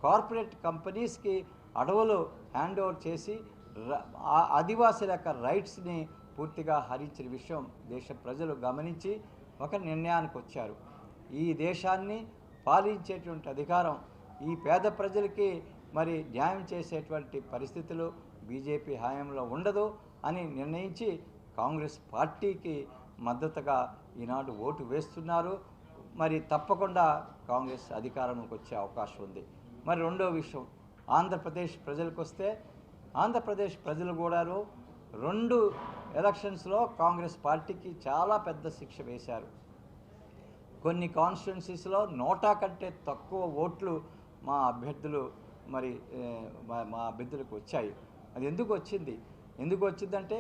Corporate కంపెనీస్కి అడవులు hand over చేసి ఆదివాసీల యొక్క రైట్స్ని పూర్తిగా హరించిన విషయం దేశ ప్రజలు గమనించి ఒక నిర్ణయానికి వచ్చారు. ఈ దేశాన్ని పాలించేటువంటి అధికారం ఈ పేద ప్రజలకి మరి న్యాయం చేసేటువంటి పరిస్థితులు బీజేపీ హయాంలో ఉండదు అని నిర్ణయించి కాంగ్రెస్ పార్టీకి మద్దతుగా ఈనాడు ఓటు వేస్తున్నారు. మరి తప్పకుండా కాంగ్రెస్ అధికారంలోకి వచ్చే అవకాశం ఉంది. మరి రెండో విషయం, ఆంధ్రప్రదేశ్ ప్రజలకు వస్తే ఆంధ్రప్రదేశ్ ప్రజలు కూడాను 2 ఎలక్షన్స్లో కాంగ్రెస్ పార్టీకి చాలా పెద్ద శిక్ష వేశారు. కొన్ని కాన్స్టిట్యున్సీస్లో 100 కంటే తక్కువ ఓట్లు మా అభ్యర్థులు మా అభ్యర్థులకు వచ్చాయి. అది ఎందుకు వచ్చిందంటే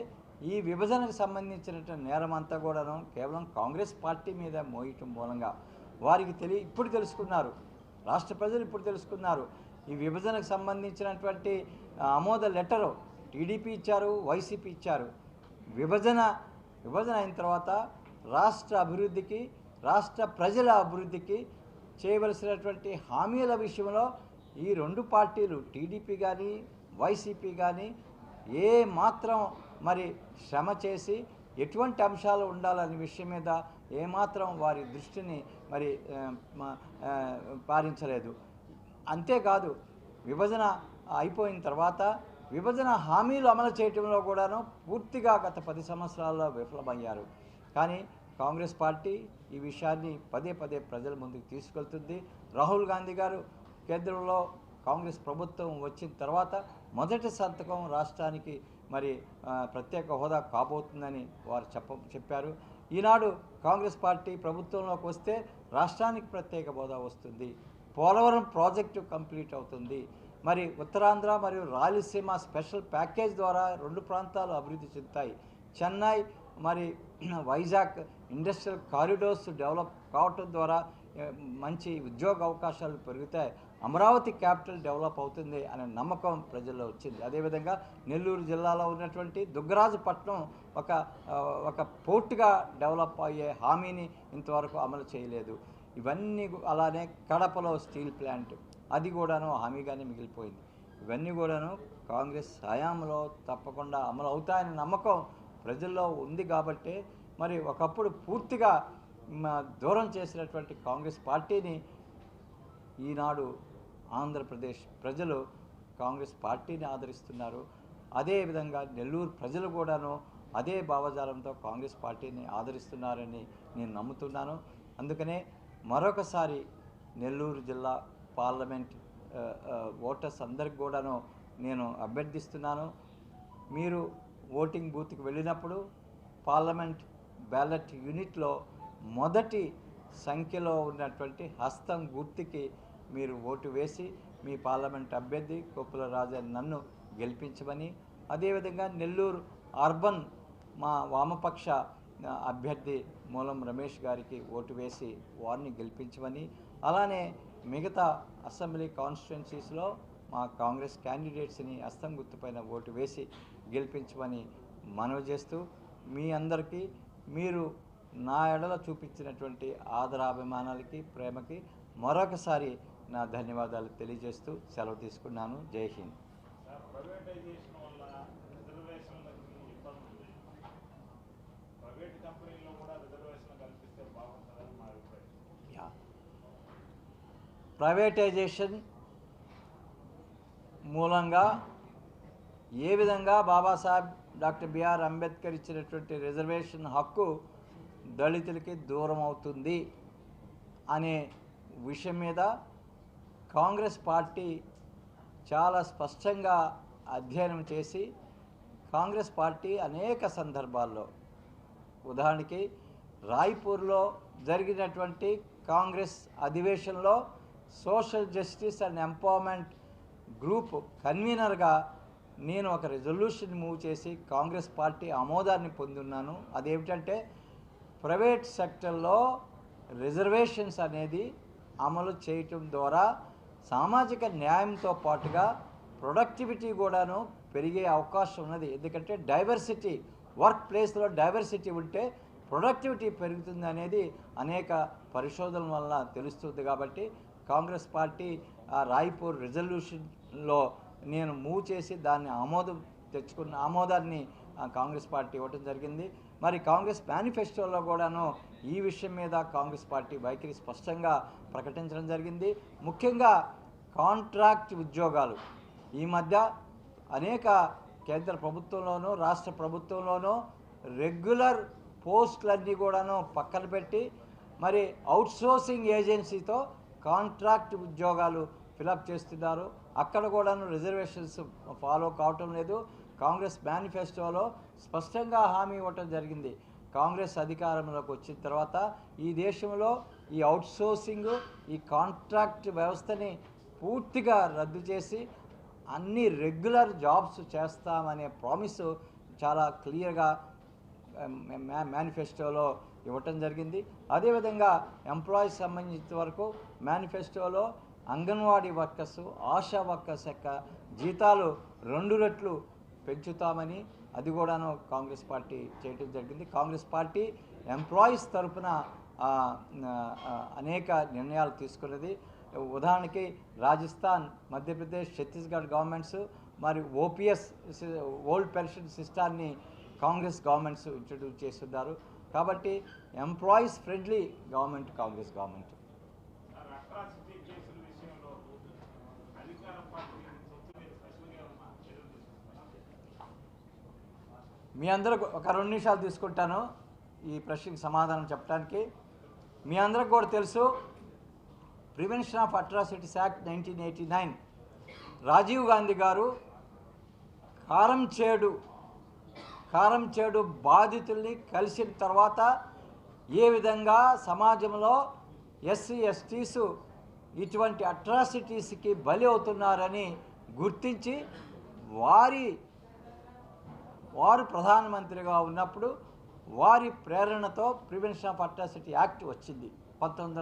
ఈ విభజనకు సంబంధించిన నేరం అంతా కూడాను కేవలం కాంగ్రెస్ పార్టీ మీద మోయటం మూలంగా వారికి ఇప్పుడు తెలుసుకున్నారు, రాష్ట్ర ప్రజలు ఇప్పుడు తెలుసుకున్నారు. ఈ విభజనకు సంబంధించినటువంటి ఆమోద లెటరు టీడీపీ ఇచ్చారు, వైసీపీ ఇచ్చారు. విభజన అయిన తర్వాత రాష్ట్ర అభివృద్ధికి, రాష్ట్ర ప్రజల అభివృద్ధికి చేయవలసినటువంటి హామీల విషయంలో ఈ 2 పార్టీలు టీడీపీ కానీ వైసీపీ కానీ ఏ మాత్రం మరి శ్రమ చేసి ఎటువంటి అంశాలు ఉండాలనే విషయం మీద ఏమాత్రం వారి దృష్టిని మరి పారించలేదు. అంతేకాదు విభజన అయిపోయిన తర్వాత విభజన హామీలు అమలు చేయడంలో కూడాను పూర్తిగా గత 10 సంవత్సరాల్లో విఫలమయ్యారు. కానీ కాంగ్రెస్ పార్టీ ఈ విషయాన్ని పదే ప్రజల ముందుకు తీసుకెళ్తుంది. రాహుల్ గాంధీ గారు కేంద్రంలో కాంగ్రెస్ ప్రభుత్వం వచ్చిన తర్వాత మొదటి సంతకం రాష్ట్రానికి మరి ప్రత్యేక హోదా కాబోతుందని వారు చెప్పారు. ఈనాడు కాంగ్రెస్ పార్టీ ప్రభుత్వంలోకి వస్తే రాష్ట్రానికి ప్రత్యేక హోదా వస్తుంది. పోలవరం ప్రాజెక్టు కంప్లీట్ అవుతుంది. మరి ఉత్తరాంధ్ర మరియు రాయలసీమ స్పెషల్ ప్యాకేజ్ ద్వారా 2 ప్రాంతాలు అభివృద్ధి చెందుతాయి. చెన్నై మరి వైజాగ్ ఇండస్ట్రియల్ కారిడోర్స్ డెవలప్ కావటం ద్వారా మంచి ఉద్యోగ అవకాశాలు పెరుగుతాయి. అమరావతి క్యాపిటల్ డెవలప్ అవుతుంది అనే నమ్మకం ప్రజల్లో వచ్చింది. అదేవిధంగా నెల్లూరు జిల్లాలో ఉన్నటువంటి దుగ్గరాజుపట్నం ఒక పోర్టుగా డెవలప్ అయ్యే హామీని ఇంతవరకు అమలు చేయలేదు. ఇవన్నీ అలానే కడపలో స్టీల్ ప్లాంట్ అది కూడాను హామీగానే మిగిలిపోయింది. ఇవన్నీ కూడాను కాంగ్రెస్ హయాంలో తప్పకుండా అమలు అవుతాయనే నమ్మకం ప్రజల్లో ఉంది. కాబట్టి మరి ఒకప్పుడు పూర్తిగా దూరం చేసినటువంటి కాంగ్రెస్ పార్టీని ఈనాడు ఆంధ్రప్రదేశ్ ప్రజలు కాంగ్రెస్ పార్టీని ఆదరిస్తున్నారు. అదేవిధంగా నెల్లూరు ప్రజలు కూడాను అదే భావజాలంతో కాంగ్రెస్ పార్టీని ఆదరిస్తున్నారని నేను నమ్ముతున్నాను. అందుకనే మరొకసారి నెల్లూరు జిల్లా పార్లమెంట్ ఓటర్స్ అందరికి కూడాను నేను అభ్యర్థిస్తున్నాను. మీరు ఓటింగ్ బూత్కి వెళ్ళినప్పుడు పార్లమెంట్ బ్యాలెట్ యూనిట్లో మొదటి సంఖ్యలో ఉన్నటువంటి హస్తం గుర్తుకి మీరు ఓటు వేసి మీ పార్లమెంట్ అభ్యర్థి కొప్పుల రాజా నన్ను గెలిపించమని, అదేవిధంగా నెల్లూరు అర్బన్ మా వామపక్ష అభ్యర్థి మూలం రమేష్ గారికి ఓటు వేసి వారిని గెలిపించమని, అలానే మిగతా అసెంబ్లీ కాన్స్టిట్యున్సీస్లో మా కాంగ్రెస్ క్యాండిడేట్స్ని హస్తం గుర్తుపైన ఓటు వేసి గెలిపించమని మనవి చేస్తూ మీ అందరికీ మీరు నా ఎడల చూపించినటువంటి ఆదరాభిమానాలకి ప్రేమకి మరొకసారి నా ధన్యవాదాలు తెలియజేస్తూ సెలవు తీసుకున్నాను. జై హింద్. ప్రైవేటైజేషన్ మూలంగా ఏ విధంగా బాబాసాహెబ్ డాక్టర్ బిఆర్ అంబేద్కర్ ఇచ్చినటువంటి రిజర్వేషన్ హక్కు దళితులకి దూరం అవుతుంది అనే విషయం మీద కాంగ్రెస్ పార్టీ చాలా స్పష్టంగా అధ్యయనం చేసి కాంగ్రెస్ పార్టీ అనేక సందర్భాల్లో, ఉదాహరణకి రాయ్పూర్లో జరిగినటువంటి కాంగ్రెస్ అధివేశంలో social justice and empowerment group కన్వీనర్గా నేను ఒక రెజల్యూషన్ మూవ్ చేసి కాంగ్రెస్ పార్టీ ఆమోదాన్ని పొందున్నాను. అదేమిటంటే ప్రైవేట్ సెక్టర్లో రిజర్వేషన్స్ అనేది అమలు చేయటం ద్వారా సామాజిక న్యాయంతో పాటుగా ప్రొడక్టివిటీ కూడాను పెరిగే అవకాశం ఉన్నది. ఎందుకంటే డైవర్సిటీ, వర్క్ ప్లేస్లో డైవర్సిటీ ఉంటే ప్రొడక్టివిటీ పెరుగుతుంది అనేది అనేక పరిశోధనల వల్ల తెలుస్తుంది. కాబట్టి కాంగ్రెస్ పార్టీ రాయ్పూర్ రిజల్యూషన్లో నేను మూవ్ చేసి దాన్ని ఆమోదాన్ని కాంగ్రెస్ పార్టీ ఇవ్వడం జరిగింది. మరి కాంగ్రెస్ మేనిఫెస్టోలో కూడాను ఈ విషయం మీద కాంగ్రెస్ పార్టీ వైఖరి స్పష్టంగా ప్రకటించడం జరిగింది. ముఖ్యంగా కాంట్రాక్ట్ ఉద్యోగాలు ఈ మధ్య అనేక కేంద్ర ప్రభుత్వంలోనూ రాష్ట్ర ప్రభుత్వంలోనూ రెగ్యులర్ పోస్టులన్నీ కూడాను పక్కన పెట్టి మరి అవుట్సోర్సింగ్ ఏజెన్సీతో కాంట్రాక్ట్ ఉద్యోగాలు ఫిలప్ చేస్తున్నారు. అక్కడ కూడాను రిజర్వేషన్స్ ఫాలో కావటం లేదు. కాంగ్రెస్ మేనిఫెస్టోలో స్పష్టంగా హామీ ఇవ్వటం జరిగింది. కాంగ్రెస్ అధికారంలోకి వచ్చిన తర్వాత ఈ దేశంలో ఈ అవుట్సోర్సింగ్ ఈ కాంట్రాక్ట్ వ్యవస్థని పూర్తిగా రద్దు చేసి అన్ని రెగ్యులర్ జాబ్స్ చేస్తామనే ప్రామిస్ చాలా క్లియర్గా మేనిఫెస్టోలో ఇవ్వటం జరిగింది. అదేవిధంగా ఎంప్లాయీస్ సంబంధించిన వరకు మేనిఫెస్టోలో అంగన్వాడీ వర్కర్స్ ఆశా వర్కర్స్ యొక్క జీతాలు 2 రెట్లు పెంచుతామని అది కూడాను కాంగ్రెస్ పార్టీ చేయడం జరిగింది. కాంగ్రెస్ పార్టీ ఎంప్లాయీస్ తరఫున అనేక నిర్ణయాలు తీసుకున్నది. ఉదాహరణకి రాజస్థాన్, మధ్యప్రదేశ్, ఛత్తీస్గఢ్ గవర్నమెంట్స్ మరి ఓపీఎస్ ఓల్డ్ పెన్షన్ సిస్టాన్ని కాంగ్రెస్ గవర్నమెంట్స్ ఇంట్రడ్యూస్ చేస్తున్నారు. కాబట్టి employees friendly government Congress government. మీ అందరూ ఒక 2 నిమిషాలు తీసుకుంటాను ఈ ప్రశ్నకి సమాధానం చెప్పడానికి. మీ అందరికి కూడా తెలుసు, prevention of atrocities act 1989 Rajiv Gandhi garu కారం చేడు బాధితుల్ని కలిసిన తర్వాత ఏ విధంగా సమాజంలో ఎస్సీ ఎస్టీస్ ఇటువంటి అట్రాసిటీస్కి బలి అవుతున్నారని గుర్తించి వారు ప్రధానమంత్రిగా ఉన్నప్పుడు వారి ప్రేరణతో ప్రివెన్షన్ ఆఫ్ అట్రాసిటీ యాక్ట్ వచ్చింది 19